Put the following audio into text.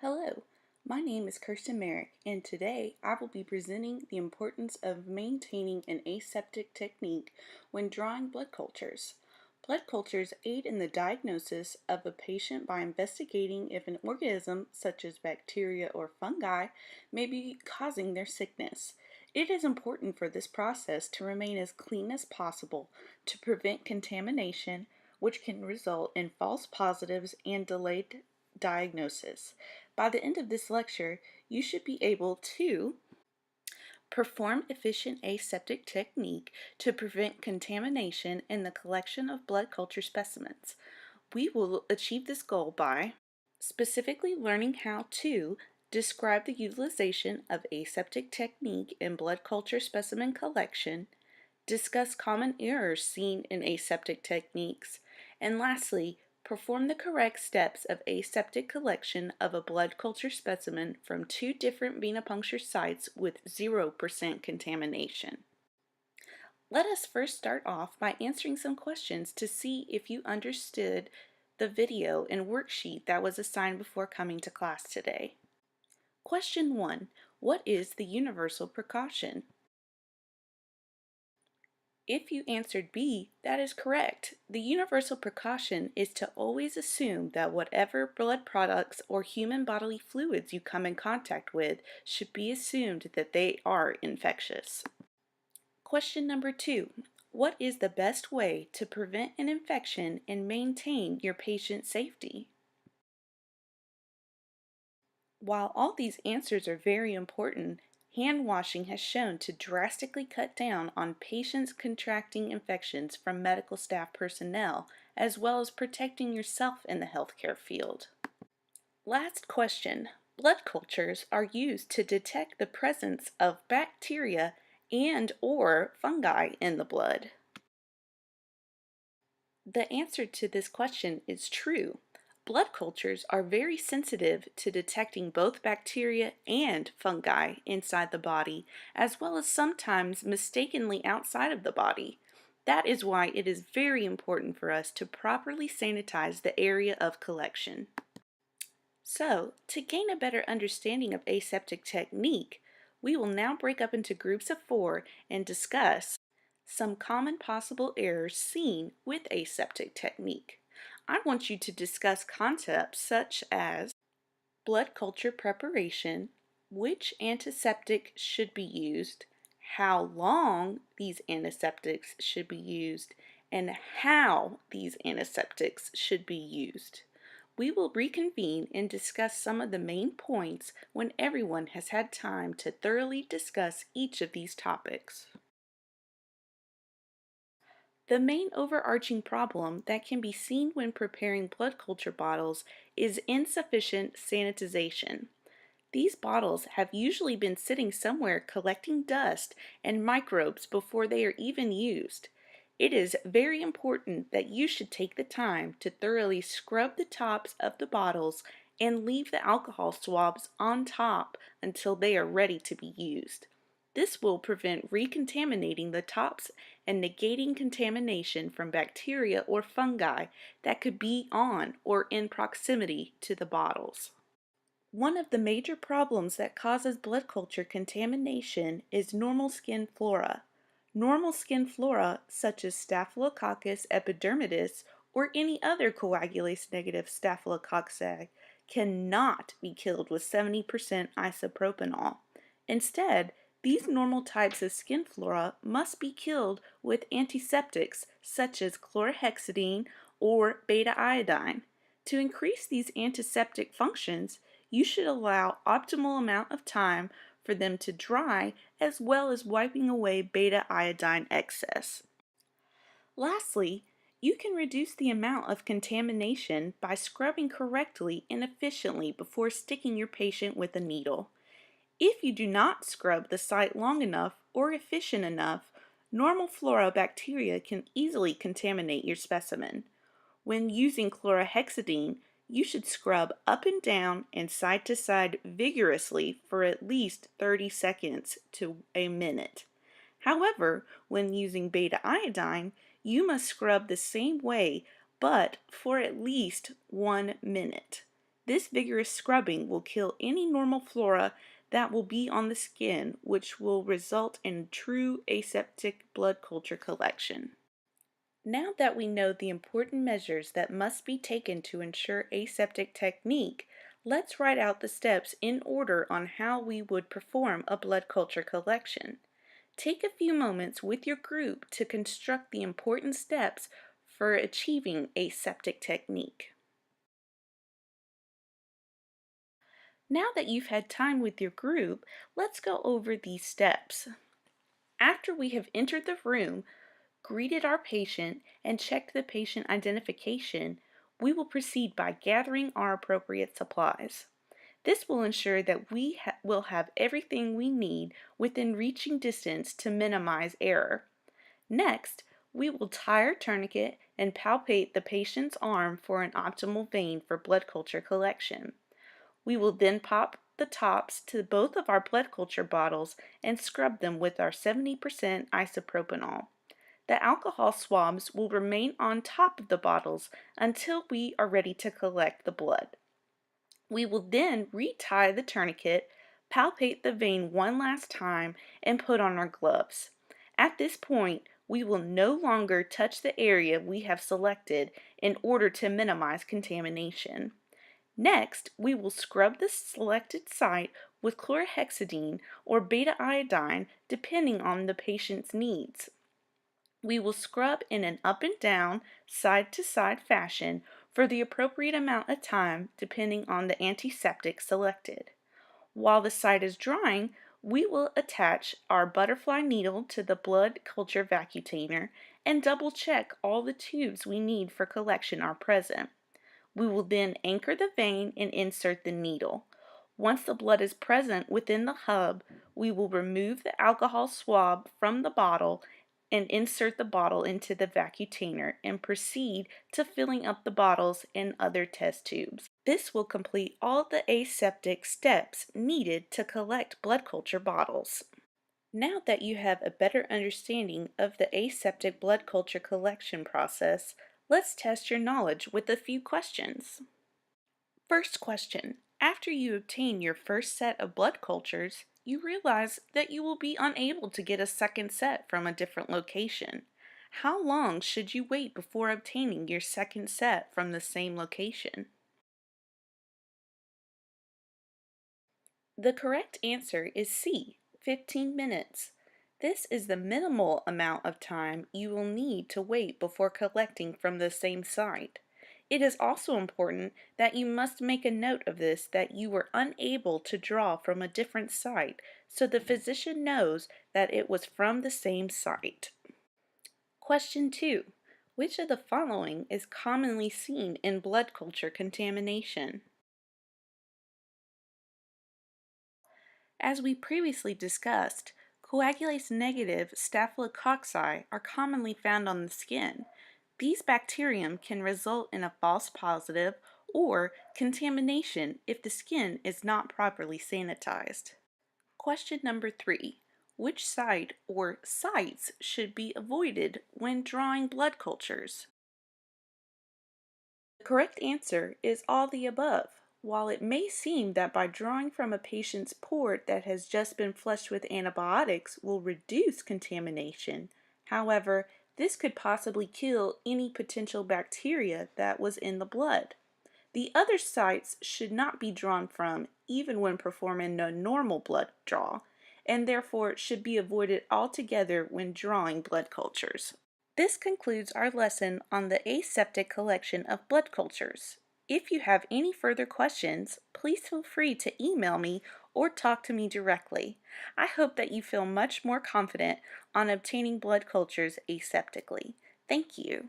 Hello, my name is Kirsten Merrick, and today I will be presenting the importance of maintaining an aseptic technique when drawing blood cultures. Blood cultures aid in the diagnosis of a patient by investigating if an organism, such as bacteria or fungi, may be causing their sickness. It is important for this process to remain as clean as possible to prevent contamination, which can result in false positives and delayed diagnosis. By the end of this lecture, you should be able to perform efficient aseptic technique to prevent contamination in the collection of blood culture specimens. We will achieve this goal by specifically learning how to describe the utilization of aseptic technique in blood culture specimen collection, discuss common errors seen in aseptic techniques, and lastly, perform the correct steps of aseptic collection of a blood culture specimen from two different venipuncture sites with 0% contamination. Let us first start off by answering some questions to see if you understood the video and worksheet that was assigned before coming to class today. Question 1. What is the universal precaution? If you answered B, that is correct. The universal precaution is to always assume that whatever blood products or human bodily fluids you come in contact with should be assumed that they are infectious. Question number 2. What is the best way to prevent an infection and maintain your patient's safety? While all these answers are very important, hand washing has shown to drastically cut down on patients contracting infections from medical staff personnel, as well as protecting yourself in the healthcare field. Last question. Blood cultures are used to detect the presence of bacteria and/or fungi in the blood. The answer to this question is true. Blood cultures are very sensitive to detecting both bacteria and fungi inside the body, as well as sometimes mistakenly outside of the body. That is why it is very important for us to properly sanitize the area of collection. So, to gain a better understanding of aseptic technique, we will now break up into groups of 4 and discuss some common possible errors seen with aseptic technique. I want you to discuss concepts such as blood culture preparation, which antiseptic should be used, how long these antiseptics should be used, and how these antiseptics should be used. We will reconvene and discuss some of the main points when everyone has had time to thoroughly discuss each of these topics. The main overarching problem that can be seen when preparing blood culture bottles is insufficient sanitization. These bottles have usually been sitting somewhere collecting dust and microbes before they are even used. It is very important that you should take the time to thoroughly scrub the tops of the bottles and leave the alcohol swabs on top until they are ready to be used. This will prevent recontaminating the tops and negating contamination from bacteria or fungi that could be on or in proximity to the bottles. One of the major problems that causes blood culture contamination is normal skin flora. Normal skin flora, such as Staphylococcus epidermidis or any other coagulase-negative staphylococci, cannot be killed with 70% isopropanol. Instead, these normal types of skin flora must be killed with antiseptics such as chlorhexidine or beta iodine. To increase these antiseptic functions, you should allow optimal amount of time for them to dry as well as wiping away beta iodine excess. Lastly, you can reduce the amount of contamination by scrubbing correctly and efficiently before sticking your patient with a needle. If you do not scrub the site long enough or efficient enough, normal flora bacteria can easily contaminate your specimen. When using chlorhexidine, you should scrub up and down and side to side vigorously for at least 30 seconds to a minute. However, when using beta iodine, you must scrub the same way but for at least 1 minute. This vigorous scrubbing will kill any normal flora that will be on the skin, which will result in true aseptic blood culture collection. Now that we know the important measures that must be taken to ensure aseptic technique, let's write out the steps in order on how we would perform a blood culture collection. Take a few moments with your group to construct the important steps for achieving aseptic technique. Now that you've had time with your group, let's go over these steps. After we have entered the room, greeted our patient, and checked the patient identification, we will proceed by gathering our appropriate supplies. This will ensure that we will have everything we need within reaching distance to minimize error. Next, we will tie our tourniquet and palpate the patient's arm for an optimal vein for blood culture collection. We will then pop the tops to both of our blood culture bottles and scrub them with our 70% isopropanol. The alcohol swabs will remain on top of the bottles until we are ready to collect the blood. We will then retie the tourniquet, palpate the vein one last time, and put on our gloves. At this point, we will no longer touch the area we have selected in order to minimize contamination. Next, we will scrub the selected site with chlorhexidine or beta iodine depending on the patient's needs. We will scrub in an up and down, side to side fashion for the appropriate amount of time depending on the antiseptic selected. While the site is drying, we will attach our butterfly needle to the blood culture vacutainer and double check all the tubes we need for collection are present. We will then anchor the vein and insert the needle. Once the blood is present within the hub, we will remove the alcohol swab from the bottle and insert the bottle into the vacutainer and proceed to filling up the bottles and other test tubes. This will complete all the aseptic steps needed to collect blood culture bottles. Now that you have a better understanding of the aseptic blood culture collection process, let's test your knowledge with a few questions. First question. After you obtain your first set of blood cultures, you realize that you will be unable to get a second set from a different location. How long should you wait before obtaining your second set from the same location? The correct answer is C, 15 minutes. This is the minimal amount of time you will need to wait before collecting from the same site. It is also important that you must make a note of this that you were unable to draw from a different site so the physician knows that it was from the same site. Question 2. Which of the following is commonly seen in blood culture contamination? As we previously discussed, coagulase-negative staphylococci are commonly found on the skin. These bacterium can result in a false positive or contamination if the skin is not properly sanitized. Question number 3. Which site or sites should be avoided when drawing blood cultures? The correct answer is all the above. While it may seem that by drawing from a patient's port that has just been flushed with antibiotics will reduce contamination, however, this could possibly kill any potential bacteria that was in the blood. The other sites should not be drawn from even when performing a normal blood draw, and therefore should be avoided altogether when drawing blood cultures. This concludes our lesson on the aseptic collection of blood cultures. If you have any further questions, please feel free to email me or talk to me directly. I hope that you feel much more confident on obtaining blood cultures aseptically. Thank you.